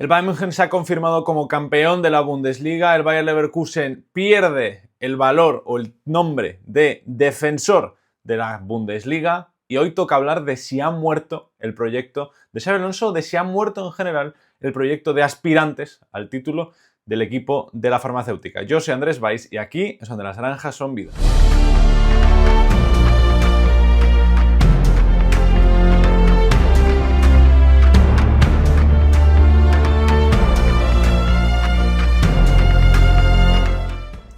El Bayern München se ha confirmado como campeón de la Bundesliga. El Bayer Leverkusen pierde el valor o el nombre de defensor de la Bundesliga. Y hoy toca hablar de si ha muerto el proyecto de Xabi Alonso, de si ha muerto en general el proyecto de aspirantes al título del equipo de la farmacéutica. Yo soy Andrés Valls y aquí es donde las naranjas son vida.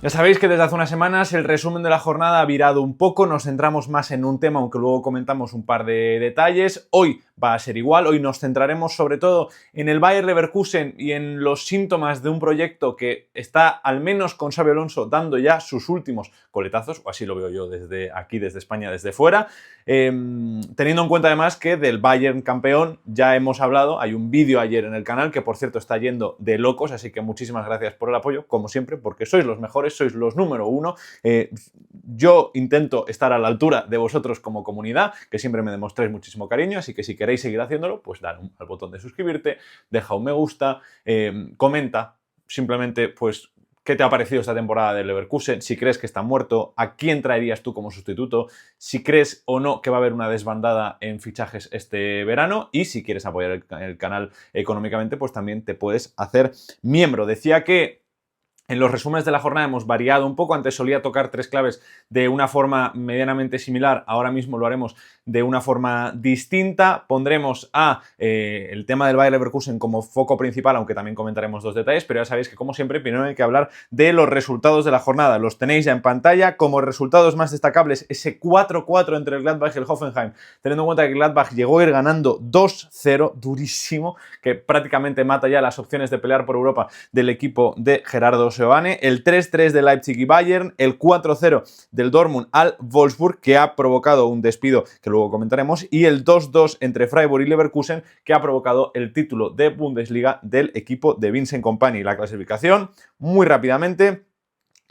Ya sabéis que desde hace unas semanas el resumen de la jornada ha virado un poco, nos centramos más en un tema, aunque luego comentamos un par de detalles. Hoy va a ser igual, hoy nos centraremos sobre todo en el Bayer Leverkusen y en los síntomas de un proyecto que está, al menos con Xabi Alonso, dando ya sus últimos coletazos, o así lo veo yo desde aquí, desde España, desde fuera. Teniendo en cuenta además que del Bayern campeón ya hemos hablado, hay un vídeo ayer en el canal que por cierto está yendo de locos, así que muchísimas gracias por el apoyo, como siempre, porque sois los mejores, sois los número uno. Yo intento estar a la altura de vosotros como comunidad, que siempre me demostráis muchísimo cariño, así que si queréis seguir haciéndolo, pues dale al botón de suscribirte, deja un me gusta, comenta simplemente pues qué te ha parecido esta temporada del Leverkusen, si crees que está muerto, a quién traerías tú como sustituto, si crees o no que va a haber una desbandada en fichajes este verano y si quieres apoyar el canal económicamente, pues también te puedes hacer miembro. Decía que en los resúmenes de la jornada hemos variado un poco. Antes solía tocar tres claves de una forma medianamente similar. Ahora mismo lo haremos de una forma distinta. Pondremos el tema del Bayer Leverkusen como foco principal, aunque también comentaremos dos detalles. Pero ya sabéis que, como siempre, primero hay que hablar de los resultados de la jornada. Los tenéis ya en pantalla. Como resultados más destacables, ese 4-4 entre el Gladbach y el Hoffenheim. Teniendo en cuenta que Gladbach llegó a ir ganando 2-0, durísimo, que prácticamente mata ya las opciones de pelear por Europa del equipo de Gerardo Seoane, el 3-3 de Leipzig y Bayern, el 4-0 del Dortmund al Wolfsburg, que ha provocado un despido que luego comentaremos, y el 2-2 entre Freiburg y Leverkusen, que ha provocado el título de Bundesliga del equipo de Vincent Kompany. La clasificación, muy rápidamente.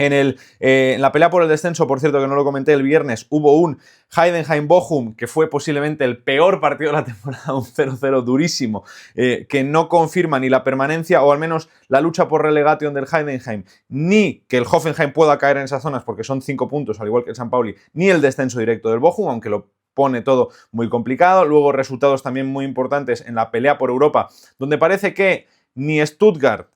En la pelea por el descenso, por cierto que no lo comenté, el viernes hubo un Heidenheim-Bochum, que fue posiblemente el peor partido de la temporada, un 0-0 durísimo, que no confirma ni la permanencia, o al menos la lucha por relegation del Heidenheim, ni que el Hoffenheim pueda caer en esas zonas, porque son 5 puntos, al igual que el San Pauli, ni el descenso directo del Bochum, aunque lo pone todo muy complicado. Luego resultados también muy importantes en la pelea por Europa, donde parece que ni Stuttgart,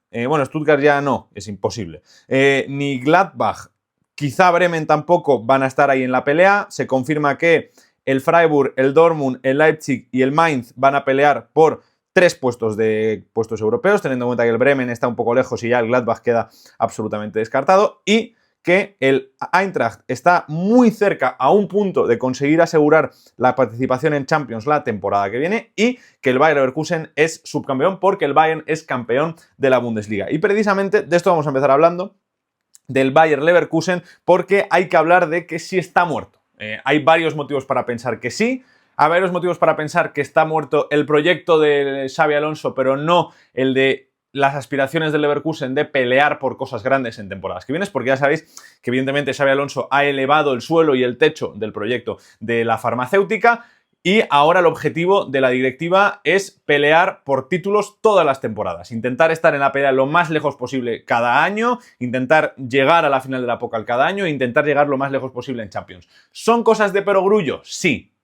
Stuttgart ya no, es imposible, ni Gladbach, quizá Bremen tampoco van a estar ahí en la pelea. Se confirma que el Freiburg, el Dortmund, el Leipzig y el Mainz van a pelear por 3 puestos europeos, teniendo en cuenta que el Bremen está un poco lejos y ya el Gladbach queda absolutamente descartado, y que el Eintracht está muy cerca, a un punto de conseguir asegurar la participación en Champions la temporada que viene, y que el Bayer Leverkusen es subcampeón porque el Bayern es campeón de la Bundesliga. Y precisamente de esto vamos a empezar hablando, del Bayer Leverkusen, porque hay que hablar de que sí está muerto. Hay varios motivos para pensar que sí. Hay varios motivos para pensar que está muerto el proyecto de Xabi Alonso, pero no el de las aspiraciones del Leverkusen de pelear por cosas grandes en temporadas que vienes, porque ya sabéis que evidentemente Xabi Alonso ha elevado el suelo y el techo del proyecto de la farmacéutica, y ahora el objetivo de la directiva es pelear por títulos todas las temporadas, intentar estar en la pelea lo más lejos posible cada año, intentar llegar a la final de la Pokal cada año e intentar llegar lo más lejos posible en Champions. ¿Son cosas de perogrullo? Sí.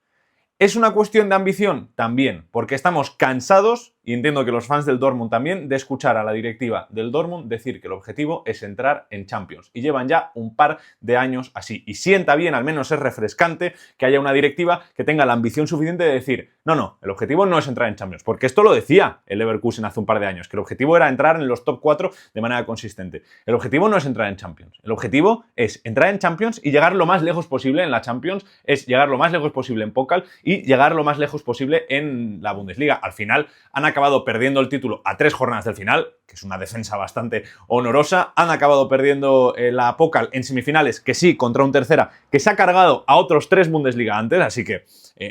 ¿Es una cuestión de ambición? También, porque estamos cansados, y entiendo que los fans del Dortmund también, de escuchar a la directiva del Dortmund decir que el objetivo es entrar en Champions. Y llevan ya un par de años así. Y sienta bien, al menos es refrescante, que haya una directiva que tenga la ambición suficiente de decir no, el objetivo no es entrar en Champions. Porque esto lo decía el Leverkusen hace un par de años, que el objetivo era entrar en los top 4 de manera consistente. El objetivo no es entrar en Champions. El objetivo es entrar en Champions y llegar lo más lejos posible en la Champions, es llegar lo más lejos posible en Pokal y llegar lo más lejos posible en la Bundesliga. Al final han acabado perdiendo el título a 3 jornadas del final, que es una defensa bastante honorosa. Han acabado perdiendo la Pokal en semifinales, que sí, contra un tercera, que se ha cargado a otros 3 Bundesliga antes, así que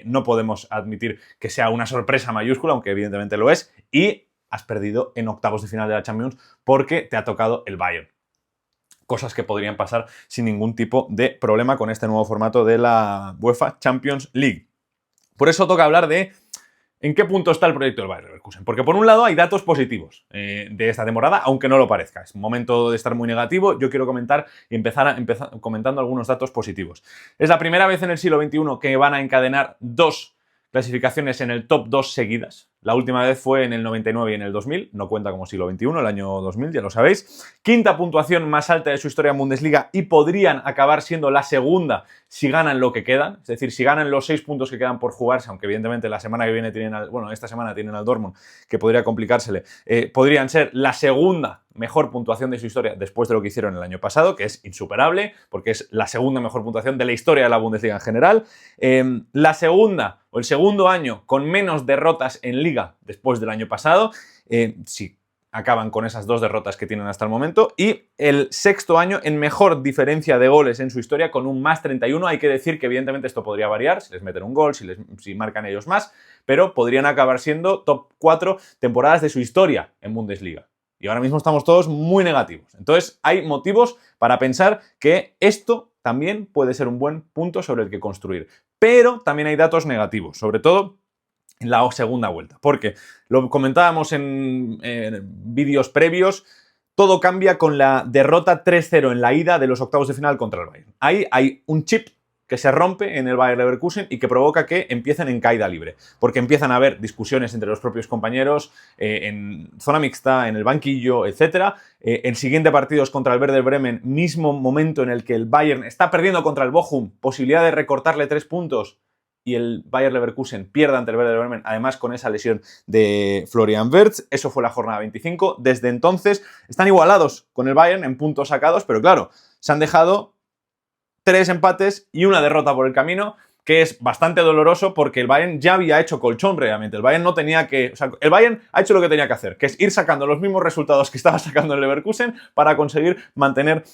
no podemos admitir que sea una sorpresa mayúscula, aunque evidentemente lo es, y has perdido en octavos de final de la Champions porque te ha tocado el Bayern. Cosas que podrían pasar sin ningún tipo de problema con este nuevo formato de la UEFA Champions League. Por eso toca hablar de ¿En qué punto está el proyecto del Bayer Leverkusen? Porque por un lado hay datos positivos de esta temporada, aunque no lo parezca. Es un momento de estar muy negativo. Yo quiero comentar y empezar comentando algunos datos positivos. Es la primera vez en el siglo XXI que van a encadenar dos clasificaciones en el top 2 seguidas. La última vez fue en el 99 y en el 2000, no cuenta como siglo XXI, el año 2000, ya lo sabéis. Quinta puntuación más alta de su historia en Bundesliga y podrían acabar siendo la segunda si ganan lo que quedan, es decir, si ganan los 6 puntos que quedan por jugarse, aunque evidentemente la semana que viene esta semana tienen al Dortmund, que podría complicársele, podrían ser la segunda mejor puntuación de su historia después de lo que hicieron el año pasado, que es insuperable, porque es la segunda mejor puntuación de la historia de la Bundesliga en general. La segunda o el segundo año con menos derrotas en Liga después del año pasado, si acaban con esas 2 derrotas que tienen hasta el momento, y el sexto año en mejor diferencia de goles en su historia con un más 31. Hay que decir que evidentemente esto podría variar, si les meten un gol, si marcan ellos más, pero podrían acabar siendo top 4 temporadas de su historia en Bundesliga. Y ahora mismo estamos todos muy negativos. Entonces hay motivos para pensar que esto también puede ser un buen punto sobre el que construir. Pero también hay datos negativos, sobre todo en la segunda vuelta. Porque lo comentábamos en vídeos previos, todo cambia con la derrota 3-0 en la ida de los octavos de final contra el Bayern. Ahí hay un chip que se rompe en el Bayer Leverkusen y que provoca que empiecen en caída libre, porque empiezan a haber discusiones entre los propios compañeros en zona mixta, en el banquillo, etc. El siguiente partido es contra el Werder Bremen, mismo momento en el que el Bayern está perdiendo contra el Bochum, posibilidad de recortarle 3 puntos y el Bayer Leverkusen pierde ante el Werder Bremen, además con esa lesión de Florian Wirtz. Eso fue la jornada 25. Desde entonces están igualados con el Bayern en puntos sacados, pero claro, se han dejado 3 empates y una derrota por el camino, que es bastante doloroso porque el Bayern ya había hecho colchón realmente. El Bayern no tenía que... O sea, el Bayern ha hecho lo que tenía que hacer, que es ir sacando los mismos resultados que estaba sacando el Leverkusen para conseguir mantener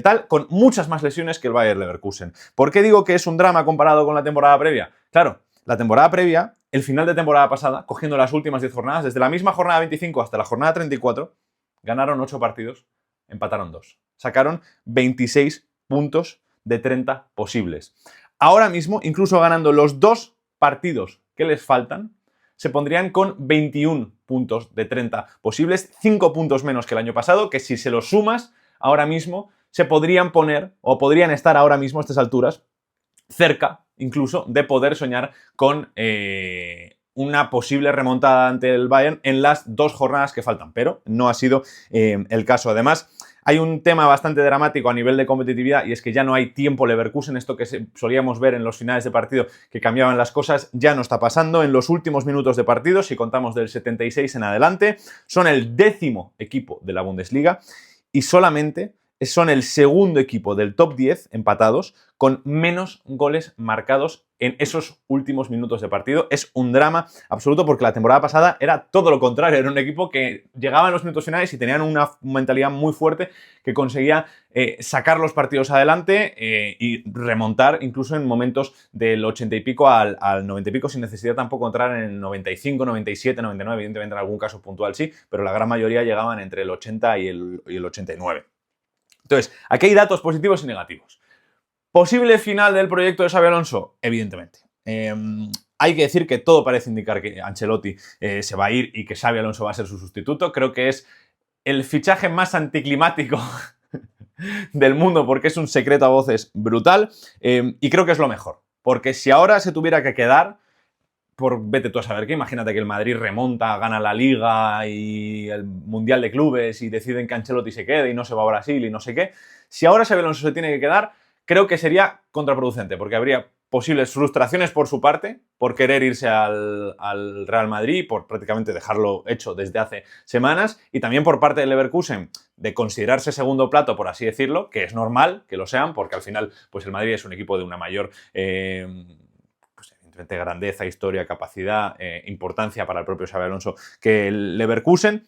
tal, con muchas más lesiones que el Bayer Leverkusen. ¿Por qué digo que es un drama comparado con la temporada previa? Claro, la temporada previa, el final de temporada pasada, cogiendo las últimas 10 jornadas, desde la misma jornada 25 hasta la jornada 34, ganaron 8 partidos, empataron 2. Sacaron 26 puntos de 30 posibles. Ahora mismo, incluso ganando los 2 partidos que les faltan, se pondrían con 21 puntos de 30 posibles, 5 puntos menos que el año pasado, que si se los sumas, ahora mismo se podrían poner, o podrían estar ahora mismo a estas alturas, cerca incluso de poder soñar con una posible remontada ante el Bayern en las 2 jornadas que faltan, pero no ha sido el caso. Además, hay un tema bastante dramático a nivel de competitividad y es que ya no hay tiempo Leverkusen. Esto que solíamos ver en los finales de partido, que cambiaban las cosas, ya no está pasando. En los últimos minutos de partido, si contamos del 76 en adelante, son el 10º equipo de la Bundesliga y solamente son el segundo equipo del top 10 empatados con menos goles marcados en esos últimos minutos de partido. Es un drama absoluto porque la temporada pasada era todo lo contrario. Era un equipo que llegaba en los minutos finales y tenían una mentalidad muy fuerte que conseguía sacar los partidos adelante y remontar incluso en momentos del 80 y pico al 90 y pico sin necesidad tampoco entrar en el 95, 97, 99. Evidentemente en algún caso puntual sí, pero la gran mayoría llegaban entre el 80 y el 89. Entonces, aquí hay datos positivos y negativos. ¿Posible final del proyecto de Xabi Alonso? Evidentemente. Hay que decir que todo parece indicar que Ancelotti se va a ir y que Xabi Alonso va a ser su sustituto. Creo que es el fichaje más anticlimático del mundo porque es un secreto a voces brutal y creo que es lo mejor. Porque si ahora se tuviera que quedar, vete tú a saber qué, imagínate que el Madrid remonta, gana la Liga y el Mundial de Clubes y deciden que Ancelotti se quede y no se va a Brasil y no sé qué. Si ahora Xabi Alonso se tiene que quedar, creo que sería contraproducente porque habría posibles frustraciones por su parte, por querer irse al Real Madrid, por prácticamente dejarlo hecho desde hace semanas, y también por parte del Leverkusen de considerarse segundo plato, por así decirlo, que es normal que lo sean, porque al final pues el Madrid es un equipo de una mayor grandeza, historia, capacidad, importancia para el propio Xabi Alonso que el Leverkusen.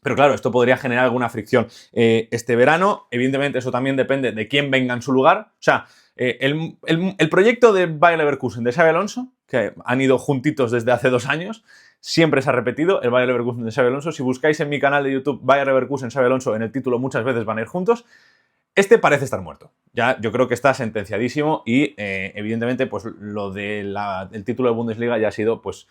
Pero claro, esto podría generar alguna fricción este verano. Evidentemente eso también depende de quién venga en su lugar. O sea, el proyecto de Bayer Leverkusen de Xabi Alonso, que han ido juntitos desde hace 2 años, siempre se ha repetido, el Bayer Leverkusen de Xabi Alonso. Si buscáis en mi canal de YouTube Bayer Leverkusen Xabi Alonso, en el título muchas veces van a ir juntos. Este parece estar muerto. Ya yo creo que está sentenciadísimo y evidentemente pues lo del título de Bundesliga ya ha sido pues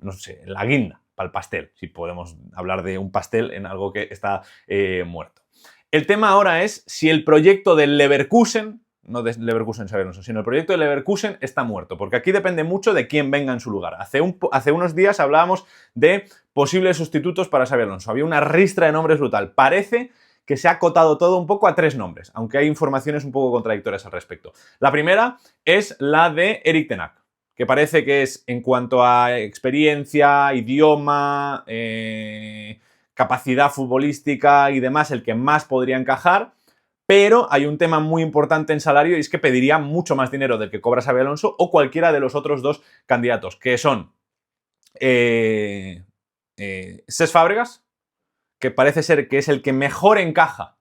no sé, la guinda para el pastel, si podemos hablar de un pastel en algo que está muerto. El tema ahora es si el proyecto del Leverkusen, no de Leverkusen Xabi Alonso, sino el proyecto del Leverkusen está muerto, porque aquí depende mucho de quién venga en su lugar. Hace unos días hablábamos de posibles sustitutos para Xabi Alonso. Había una ristra de nombres brutal. Parece que se ha acotado todo un poco a 3 nombres, aunque hay informaciones un poco contradictorias al respecto. La primera es la de Erik ten Hag, que parece que es, en cuanto a experiencia, idioma, capacidad futbolística y demás, el que más podría encajar, pero hay un tema muy importante en salario y es que pediría mucho más dinero del que cobra Xabi Alonso o cualquiera de los otros 2 candidatos, que son Cesc Fábregas, que parece ser que es el que mejor encaja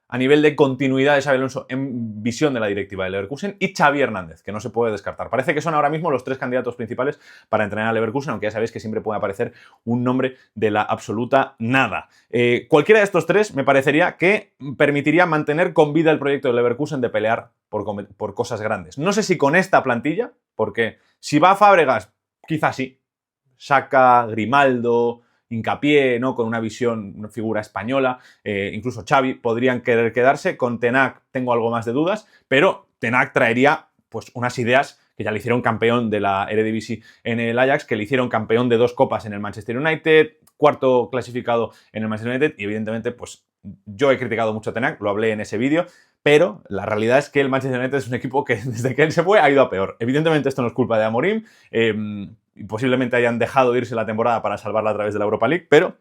a nivel de continuidad de Xabi Alonso en visión de la directiva de Leverkusen, y Xavi Hernández, que no se puede descartar. Parece que son ahora mismo los 3 candidatos principales para entrenar a Leverkusen, aunque ya sabéis que siempre puede aparecer un nombre de la absoluta nada. Cualquiera de estos 3 me parecería que permitiría mantener con vida el proyecto de Leverkusen de pelear por cosas grandes. No sé si con esta plantilla, porque si va a Fábregas, quizás sí. Saca, Grimaldo, Hincapié, ¿no? Con una visión, una figura española, incluso Xavi podrían querer quedarse. Con ten Hag tengo algo más de dudas, pero ten Hag traería pues unas ideas que ya le hicieron campeón de la Eredivisie en el Ajax, que le hicieron campeón de 2 copas en el Manchester United, 4º clasificado en el Manchester United, y evidentemente pues yo he criticado mucho a ten Hag, lo hablé en ese vídeo, pero la realidad es que el Manchester United es un equipo que desde que él se fue ha ido a peor. Evidentemente esto no es culpa de Amorim, y posiblemente hayan dejado irse la temporada para salvarla a través de la Europa League, pero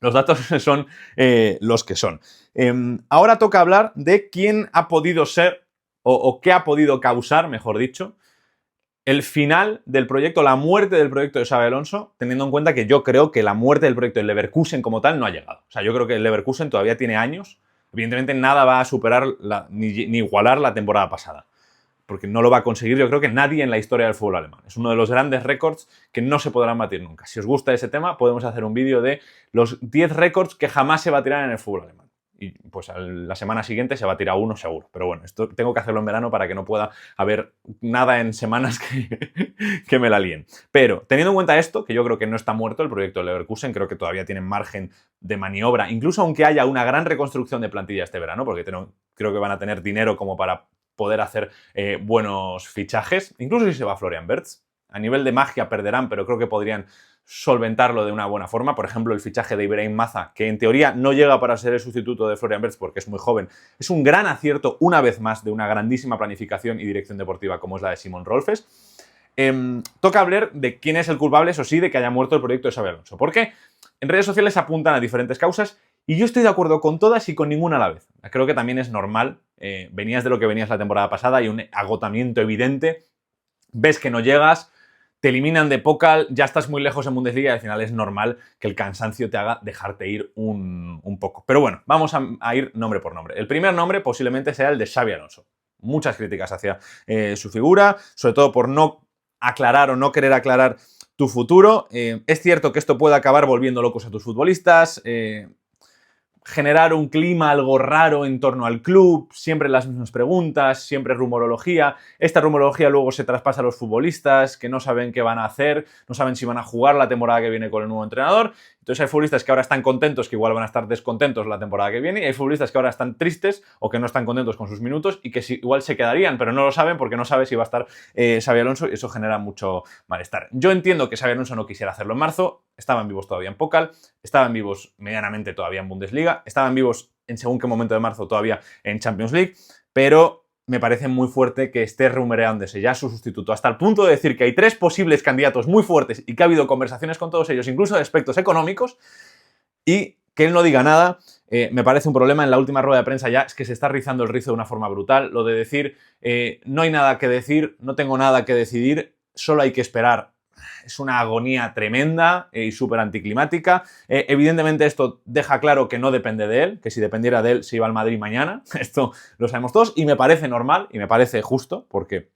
los datos son los que son. Ahora toca hablar de quién ha podido ser, o qué ha podido causar, mejor dicho, el final del proyecto, la muerte del proyecto de Xabi Alonso, teniendo en cuenta que yo creo que la muerte del proyecto del Leverkusen como tal no ha llegado. O sea, yo creo que el Leverkusen todavía tiene años. Evidentemente nada va a superar ni igualar la temporada pasada, porque no lo va a conseguir, yo creo que nadie en la historia del fútbol alemán. Es uno de los grandes récords que no se podrán batir nunca. Si os gusta ese tema, podemos hacer un vídeo de los 10 récords que jamás se batirán en el fútbol alemán. Y pues la semana siguiente se batirá uno seguro. Pero bueno, esto tengo que hacerlo en verano para que no pueda haber nada en semanas que me la líen. Pero teniendo en cuenta esto, que yo creo que no está muerto el proyecto de Leverkusen, creo que todavía tienen margen de maniobra, incluso aunque haya una gran reconstrucción de plantilla este verano, porque creo que van a tener dinero como para poder hacer buenos fichajes, incluso si se va Florian Wirtz. A nivel de magia perderán, pero creo que podrían solventarlo de una buena forma. Por ejemplo, el fichaje de Ibrahim Maza, que en teoría no llega para ser el sustituto de Florian Wirtz porque es muy joven, es un gran acierto, una vez más, de una grandísima planificación y dirección deportiva como es la de Simon Rolfes. Toca hablar de quién es el culpable, eso sí, de que haya muerto el proyecto de Xabi Alonso. Porque en redes sociales apuntan a diferentes causas y yo estoy de acuerdo con todas y con ninguna a la vez. Creo que también es normal. Venías de lo que venías la temporada pasada y un agotamiento evidente. Ves que no llegas, te eliminan de Pokal, ya estás muy lejos en Bundesliga y al final es normal que el cansancio te haga dejarte ir un poco. Pero bueno, vamos a ir nombre por nombre. El primer nombre posiblemente sea el de Xabi Alonso. Muchas críticas hacia su figura, sobre todo por no aclarar o no querer aclarar tu futuro. Es cierto que esto puede acabar volviendo locos a tus futbolistas, generar un clima algo raro en torno al club, siempre las mismas preguntas, siempre rumorología. Esta rumorología luego se traspasa a los futbolistas que no saben qué van a hacer, no saben si van a jugar la temporada que viene con el nuevo entrenador. Entonces hay futbolistas que ahora están contentos, que igual van a estar descontentos la temporada que viene, y hay futbolistas que ahora están tristes o que no están contentos con sus minutos y que igual se quedarían, pero no lo saben porque no sabe si va a estar Xabi Alonso, y eso genera mucho malestar. Yo entiendo que Xabi Alonso no quisiera hacerlo en marzo, estaban vivos todavía en Pokal, estaban vivos medianamente todavía en Bundesliga, estaban vivos en según qué momento de marzo todavía en Champions League, pero me parece muy fuerte que esté rumoreándose ya su sustituto, hasta el punto de decir que hay 3 posibles candidatos muy fuertes y que ha habido conversaciones con todos ellos, incluso de aspectos económicos, y que él no diga nada. Me parece un problema. En la última rueda de prensa ya es que se está rizando el rizo de una forma brutal, lo de decir no hay nada que decir, no tengo nada que decidir, solo hay que esperar. Es una agonía tremenda y súper anticlimática. Evidentemente esto deja claro que no depende de él, que si dependiera de él se iba al Madrid mañana. Esto lo sabemos todos y me parece normal y me parece justo, porque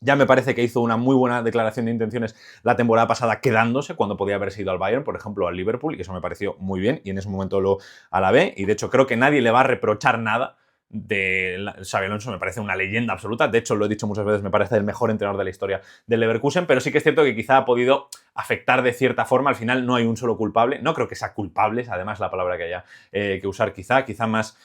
ya me parece que hizo una muy buena declaración de intenciones la temporada pasada quedándose cuando podía haberse ido al Bayern, por ejemplo, al Liverpool, y eso me pareció muy bien y en ese momento lo alabé, y de hecho creo que nadie le va a reprochar nada Xabi Alonso me parece una leyenda absoluta. De hecho, lo he dicho muchas veces, me parece el mejor entrenador de la historia del Leverkusen, pero sí que es cierto que quizá ha podido afectar de cierta forma. Al final no hay un solo culpable. No creo que sea culpables, además la palabra que haya que usar quizá más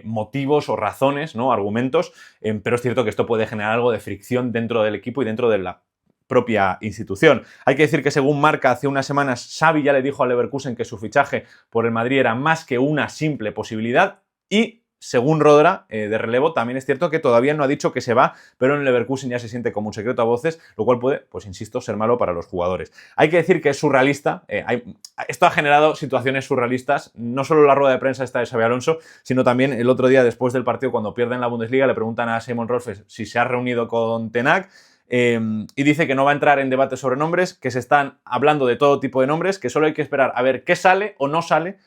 motivos o razones, ¿no? Argumentos, pero es cierto que esto puede generar algo de fricción dentro del equipo y dentro de la propia institución. Hay que decir que según Marca, hace unas semanas Xavi ya le dijo al Leverkusen que su fichaje por el Madrid era más que una simple posibilidad y según Rodra, de relevo, también es cierto que todavía no ha dicho que se va, pero en Leverkusen ya se siente como un secreto a voces, lo cual puede, pues insisto, ser malo para los jugadores. Hay que decir que es surrealista, esto ha generado situaciones surrealistas, no solo la rueda de prensa esta de Xabi Alonso, sino también el otro día después del partido cuando pierden la Bundesliga le preguntan a Simon Rolfes si se ha reunido con Ten Hag, y dice que no va a entrar en debates sobre nombres, que se están hablando de todo tipo de nombres, que solo hay que esperar a ver qué sale o no sale,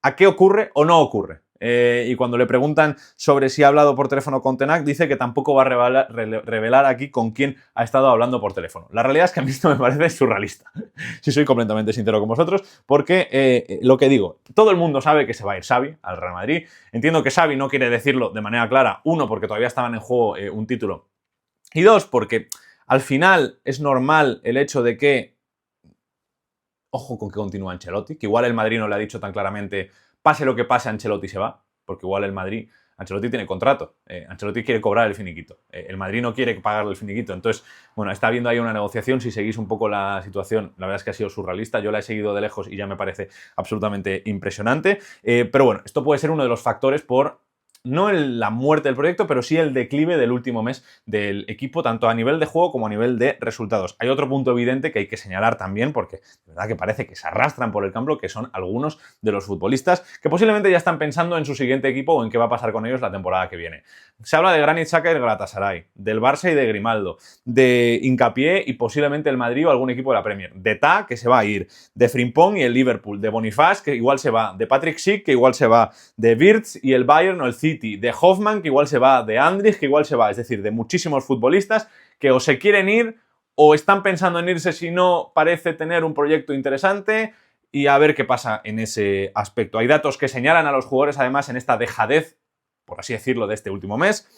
a qué ocurre o no ocurre. Y cuando le preguntan sobre si ha hablado por teléfono con Ten Hag, dice que tampoco va a revelar aquí con quién ha estado hablando por teléfono. La realidad es que a mí esto me parece surrealista, si soy completamente sincero con vosotros, porque lo que digo, todo el mundo sabe que se va a ir Xavi al Real Madrid. Entiendo que Xavi no quiere decirlo de manera clara, uno, porque todavía estaban en juego un título, y dos, porque al final es normal el hecho de que, ojo con que continúa Ancelotti, que igual el Madrid no le ha dicho tan claramente pase lo que pase, Ancelotti se va, porque igual el Madrid, Ancelotti tiene contrato, Ancelotti quiere cobrar el finiquito, el Madrid no quiere pagarle el finiquito, entonces, bueno, está habiendo ahí una negociación, si seguís un poco la situación, la verdad es que ha sido surrealista, yo la he seguido de lejos y ya me parece absolutamente impresionante, pero bueno, esto puede ser uno de los factores por no la muerte del proyecto, pero sí el declive del último mes del equipo, tanto a nivel de juego como a nivel de resultados. Hay otro punto evidente que hay que señalar también, porque de verdad que parece que se arrastran por el campo, que son algunos de los futbolistas que posiblemente ya están pensando en su siguiente equipo o en qué va a pasar con ellos la temporada que viene. Se habla de Granit Xhaka y del Galatasaray, del Barça y de Grimaldo, de Hincapié y posiblemente el Madrid o algún equipo de la Premier, de Ta, que se va a ir, de Frimpong y el Liverpool, de Boniface, que igual se va, de Patrick Schick, que igual se va, de Wirtz y el Bayern o el City, de Hoffman, que igual se va, de Andrich, que igual se va, es decir, de muchísimos futbolistas que o se quieren ir o están pensando en irse si no parece tener un proyecto interesante y a ver qué pasa en ese aspecto. Hay datos que señalan a los jugadores además en esta dejadez, por así decirlo, de este último mes.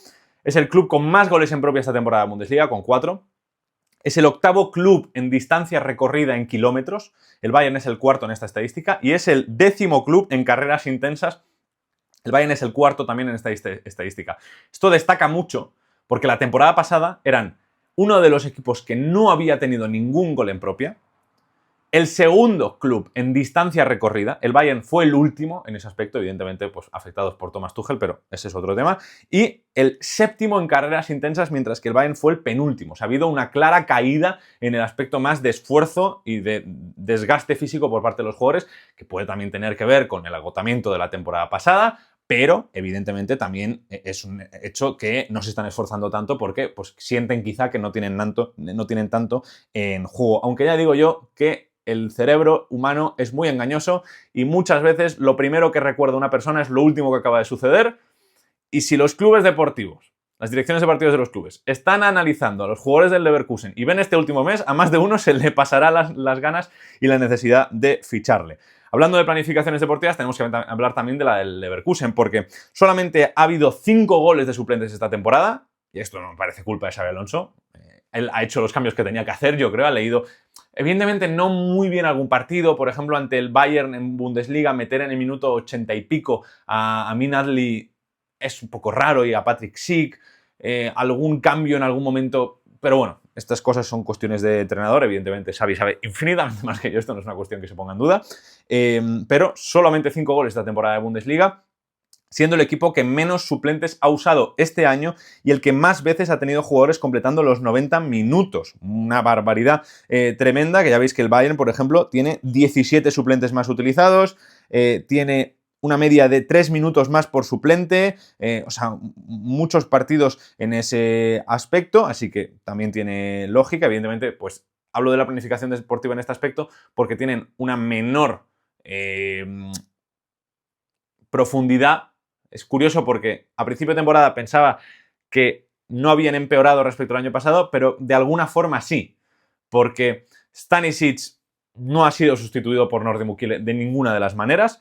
Es el club con más goles en propia esta temporada de Bundesliga, con 4. Es el octavo club en distancia recorrida en kilómetros. El Bayern es el cuarto en esta estadística y es el 10º club en carreras intensas. El Bayern es el cuarto también en esta estadística. Esto destaca mucho porque la temporada pasada eran uno de los equipos que no había tenido ningún gol en propia. El segundo club en distancia recorrida, el Bayern fue el último en ese aspecto, evidentemente pues, afectados por Thomas Tuchel, pero ese es otro tema. Y el séptimo en carreras intensas, mientras que el Bayern fue el penúltimo. O sea, ha habido una clara caída en el aspecto más de esfuerzo y de desgaste físico por parte de los jugadores, que puede también tener que ver con el agotamiento de la temporada pasada, pero evidentemente también es un hecho que no se están esforzando tanto porque pues, sienten quizá que no tienen tanto en juego. Aunque ya digo yo que el cerebro humano es muy engañoso y muchas veces lo primero que recuerda una persona es lo último que acaba de suceder. Y si los clubes deportivos, las direcciones de partidos de los clubes, están analizando a los jugadores del Leverkusen y ven este último mes, a más de uno se le pasará las ganas y la necesidad de ficharle. Hablando de planificaciones deportivas, tenemos que hablar también de la del Leverkusen, porque solamente ha habido 5 goles de suplentes esta temporada, y esto no me parece culpa de Xabi Alonso. Él ha hecho los cambios que tenía que hacer, yo creo, ha leído evidentemente no muy bien algún partido, por ejemplo, ante el Bayern en Bundesliga, meter en el minuto 80 y pico a Amin Adli es un poco raro y a Patrick Schick, algún cambio en algún momento, pero bueno, estas cosas son cuestiones de entrenador, evidentemente Xavi sabe infinitamente más que yo, esto no es una cuestión que se ponga en duda, pero solamente 5 goles esta temporada de Bundesliga, siendo el equipo que menos suplentes ha usado este año y el que más veces ha tenido jugadores completando los 90 minutos. Una barbaridad tremenda, que ya veis que el Bayern, por ejemplo, tiene 17 suplentes más utilizados, tiene una media de 3 minutos más por suplente, o sea, muchos partidos en ese aspecto, así que también tiene lógica. Evidentemente, pues hablo de la planificación deportiva en este aspecto porque tienen una menor profundidad. Es curioso porque a principio de temporada pensaba que no habían empeorado respecto al año pasado, pero de alguna forma sí, porque Stanisic no ha sido sustituido por Nordin Mukiele de ninguna de las maneras.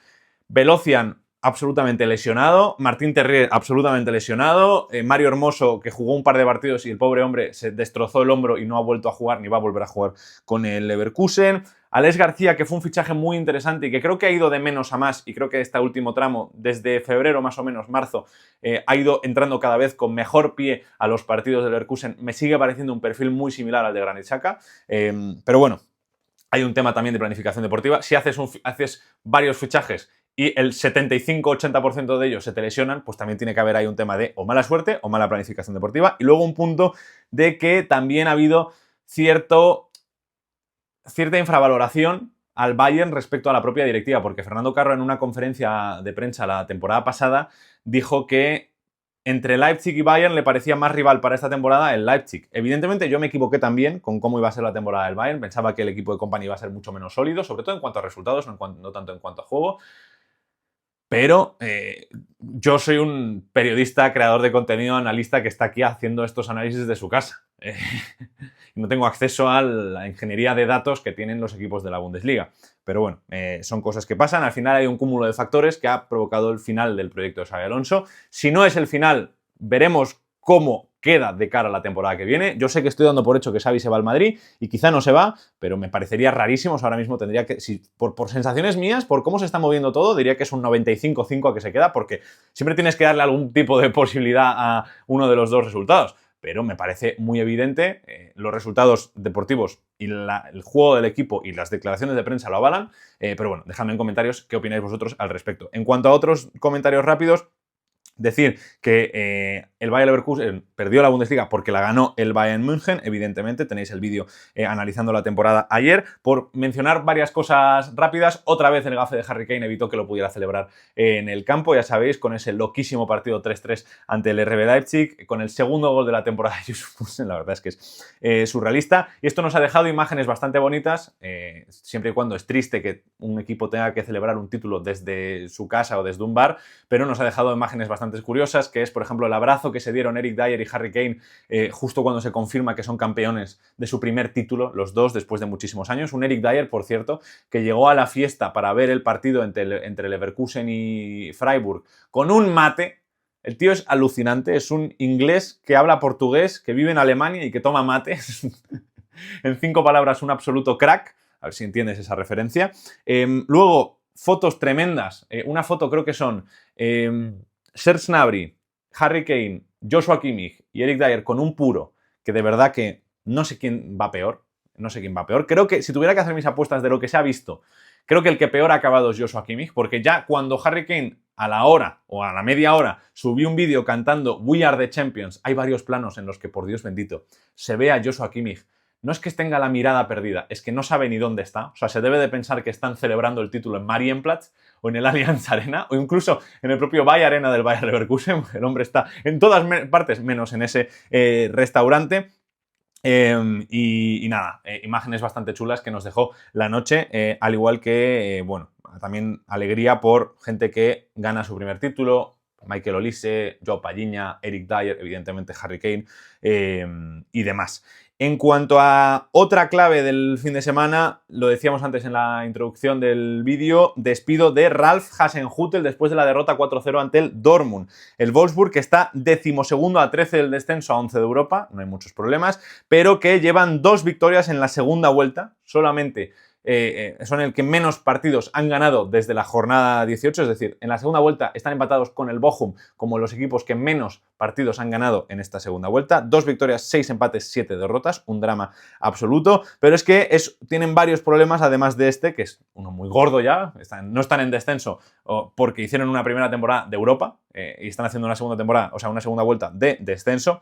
Velocian absolutamente lesionado, Martín Terrier absolutamente lesionado, Mario Hermoso, que jugó un par de partidos y el pobre hombre se destrozó el hombro y no ha vuelto a jugar ni va a volver a jugar con el Leverkusen. Alex García, que fue un fichaje muy interesante y que creo que ha ido de menos a más, y creo que este último tramo, desde febrero más o menos, marzo, ha ido entrando cada vez con mejor pie a los partidos del Leverkusen. Me sigue pareciendo un perfil muy similar al de Granit Xhaka, pero bueno, hay un tema también de planificación deportiva. Si haces varios fichajes y el 75-80% de ellos se te lesionan, pues también tiene que haber ahí un tema de o mala suerte o mala planificación deportiva. Y luego un punto de que también ha habido cierta infravaloración al Bayern respecto a la propia directiva, porque Fernando Carro en una conferencia de prensa la temporada pasada dijo que entre Leipzig y Bayern le parecía más rival para esta temporada el Leipzig. Evidentemente yo me equivoqué también con cómo iba a ser la temporada del Bayern. Pensaba que el equipo de Kompany iba a ser mucho menos sólido, sobre todo en cuanto a resultados, no tanto en cuanto a juego. Pero yo soy un periodista, creador de contenido, analista que está aquí haciendo estos análisis de su casa. No tengo acceso a la ingeniería de datos que tienen los equipos de la Bundesliga. Pero bueno, son cosas que pasan. Al final hay un cúmulo de factores que ha provocado el final del proyecto de Xabi Alonso. Si no es el final, veremos cómo queda de cara a la temporada que viene. Yo sé que estoy dando por hecho que Xavi se va al Madrid y quizá no se va, pero me parecería rarísimo. Ahora mismo tendría que, si por sensaciones mías, por cómo se está moviendo todo, diría que es un 95-5 a que se queda, porque siempre tienes que darle algún tipo de posibilidad a uno de los dos resultados. Pero me parece muy evidente, los resultados deportivos y el juego del equipo y las declaraciones de prensa lo avalan, pero bueno, dejadme en comentarios qué opináis vosotros al respecto. En cuanto a otros comentarios rápidos, decir que el Bayer Leverkusen perdió la Bundesliga porque la ganó el Bayern München. Evidentemente tenéis el vídeo analizando la temporada ayer. Por mencionar varias cosas rápidas, otra vez el gafe de Harry Kane evitó que lo pudiera celebrar en el campo, ya sabéis, con ese loquísimo partido 3-3 ante el RB Leipzig, con el segundo gol de la temporada de Yusuf Poulsen. La verdad es que es surrealista, y esto nos ha dejado imágenes bastante bonitas, siempre y cuando es triste que un equipo tenga que celebrar un título desde su casa o desde un bar, pero nos ha dejado imágenes bastante curiosas, que es, por ejemplo, el abrazo que se dieron Eric Dier y Harry Kane justo cuando se confirma que son campeones de su primer título, los dos, después de muchísimos años. Un Eric Dier, por cierto, que llegó a la fiesta para ver el partido entre Leverkusen y Freiburg con un mate. El tío es alucinante, es un inglés que habla portugués, que vive en Alemania y que toma mate. En 5 palabras, un absoluto crack. A ver si entiendes esa referencia. Luego, fotos tremendas. Una foto creo que son Serge Gnabry, Harry Kane, Joshua Kimmich y Eric Dier con un puro, que de verdad que no sé quién va peor. No sé quién va peor. Creo que si tuviera que hacer mis apuestas de lo que se ha visto, creo que el que peor ha acabado es Joshua Kimmich, porque ya cuando Harry Kane a la hora o a la media hora subió un vídeo cantando We Are the Champions, hay varios planos en los que, por Dios bendito, se ve a Joshua Kimmich. No es que tenga la mirada perdida, es que no sabe ni dónde está. O sea, se debe de pensar que están celebrando el título en Marienplatz o en el Allianz Arena o incluso en el propio Bayer Arena del Bayer Leverkusen. El hombre está en todas partes menos en ese restaurante. Y nada, imágenes bastante chulas que nos dejó la noche, al igual que, bueno, también alegría por gente que gana su primer título. Michael Olise, Joao Palhinha, Eric Dier, evidentemente Harry Kane y demás. En cuanto a otra clave del fin de semana, lo decíamos antes en la introducción del vídeo, despido de Ralf Hasenhüttl después de la derrota 4-0 ante el Dortmund. El Wolfsburg, que está 12º a 13 del descenso, a 11 de Europa, no hay muchos problemas, pero que llevan 2 victorias en la segunda vuelta, solamente son el que menos partidos han ganado desde la jornada 18, es decir, en la segunda vuelta están empatados con el Bochum como los equipos que menos partidos han ganado en esta segunda vuelta. 2 victorias, 6 empates, 7 derrotas, un drama absoluto, pero es que tienen varios problemas además de este, que es uno muy gordo ya. No están en descenso porque hicieron una primera temporada de Europa y están haciendo una segunda temporada, o sea, una segunda vuelta de descenso.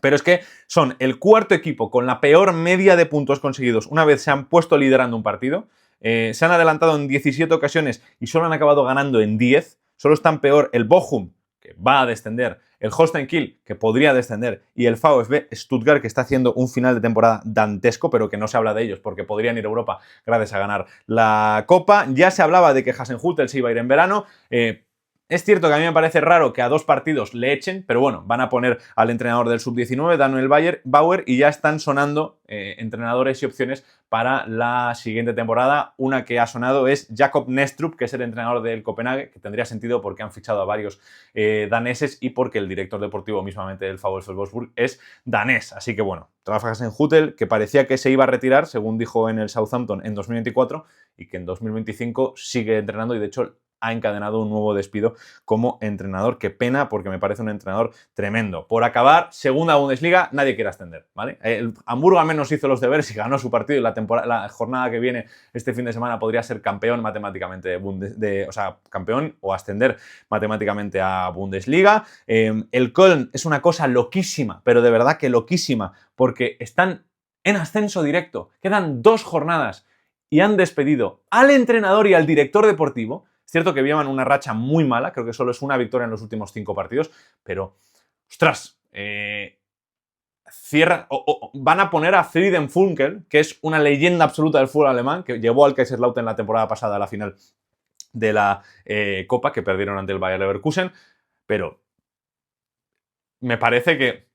Pero es que son el cuarto equipo con la peor media de puntos conseguidos una vez se han puesto liderando un partido. Se han adelantado en 17 ocasiones y solo han acabado ganando en 10. Solo están peor el Bochum, que va a descender, el Holstein Kiel, que podría descender, y el VfB Stuttgart, que está haciendo un final de temporada dantesco, pero que no se habla de ellos porque podrían ir a Europa gracias a ganar la Copa. Ya se hablaba de que Hasenhüttl se iba a ir en verano. Es cierto que a mí me parece raro que a 2 partidos le echen, pero bueno, van a poner al entrenador del sub-19, Daniel Bauer, y ya están sonando entrenadores y opciones para la siguiente temporada. Una que ha sonado es Jakob Nestrup, que es el entrenador del Copenhague, que tendría sentido porque han fichado a varios daneses y porque el director deportivo mismamente del VfL Wolfsburg es danés. Así que bueno, trabajas en Hüttel, que parecía que se iba a retirar, según dijo en el Southampton, en 2024 y que en 2025 sigue entrenando y de hecho ha encadenado un nuevo despido como entrenador. Qué pena, porque me parece un entrenador tremendo. Por acabar, segunda Bundesliga, nadie quiere ascender, ¿vale? El Hamburgo al menos hizo los deberes y ganó su partido y la jornada que viene, este fin de semana, podría ser campeón matemáticamente o sea, campeón o ascender matemáticamente a Bundesliga. El Köln es una cosa loquísima, pero de verdad que loquísima, porque están en ascenso directo. Quedan 2 jornadas y han despedido al entrenador y al director deportivo. Es cierto que llevan una racha muy mala, creo que solo es una victoria en los últimos 5 partidos, pero, ostras, van a poner a Frieden Funkel, que es una leyenda absoluta del fútbol alemán, que llevó al Kaiserslautern la temporada pasada a la final de la Copa, que perdieron ante el Bayer Leverkusen, pero me parece que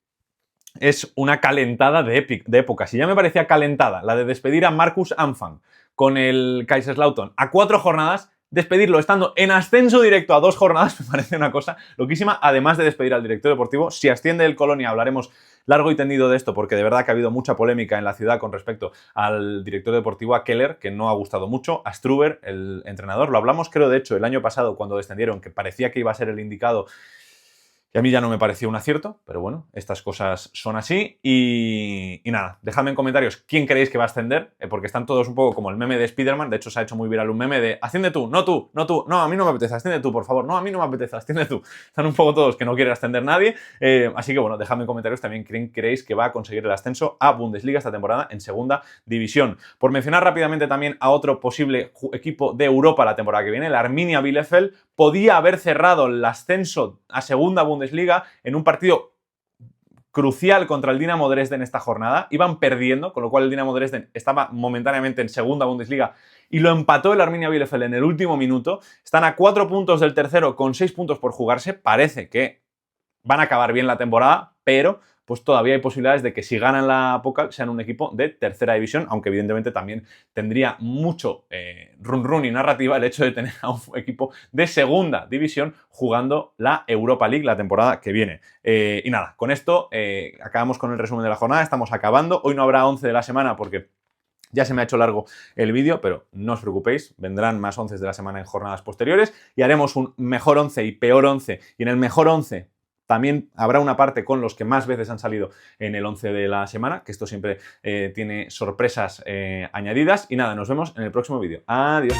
es una calentada de época. Si ya me parecía calentada la de despedir a Markus Anfang con el Kaiserslautern a 4 jornadas, despedirlo estando en ascenso directo a 2 jornadas me parece una cosa loquísima, además de despedir al director deportivo. Si asciende el Colonia hablaremos largo y tendido de esto, porque de verdad que ha habido mucha polémica en la ciudad con respecto al director deportivo, a Keller, que no ha gustado mucho, a Struber, el entrenador. Lo hablamos, creo, de hecho, el año pasado cuando descendieron, que parecía que iba a ser el indicado. Y a mí ya no me pareció un acierto, pero bueno, estas cosas son así. Y nada, dejadme en comentarios quién creéis que va a ascender, porque están todos un poco como el meme de Spider-Man. De hecho, se ha hecho muy viral un meme de asciende tú, no tú, no tú, no, a mí no me apetece, asciende tú, por favor, no, a mí no me apetece, asciende tú. Están un poco todos que no quiere ascender nadie. Así que bueno, dejadme en comentarios también quién creéis que va a conseguir el ascenso a Bundesliga esta temporada en segunda división. Por mencionar rápidamente también a otro posible equipo de Europa la temporada que viene, el Arminia Bielefeld, podía haber cerrado el ascenso a segunda Bundesliga en un partido crucial contra el Dinamo Dresden esta jornada. Iban perdiendo, con lo cual el Dinamo Dresden estaba momentáneamente en segunda Bundesliga y lo empató el Arminia Bielefeld en el último minuto. Están a 4 puntos del tercero con 6 puntos por jugarse. Parece que van a acabar bien la temporada, pero pues todavía hay posibilidades de que si ganan la Pokal sean un equipo de tercera división, aunque evidentemente también tendría mucho run y narrativa el hecho de tener a un equipo de segunda división jugando la Europa League la temporada que viene. Y nada, con esto acabamos con el resumen de la jornada, estamos acabando. Hoy no habrá 11 de la semana porque ya se me ha hecho largo el vídeo, pero no os preocupéis, vendrán más 11 de la semana en jornadas posteriores y haremos un mejor 11 y peor 11, y en el mejor 11 también habrá una parte con los que más veces han salido en el 11 de la semana, que esto siempre tiene sorpresas añadidas. Y nada, nos vemos en el próximo vídeo. Adiós.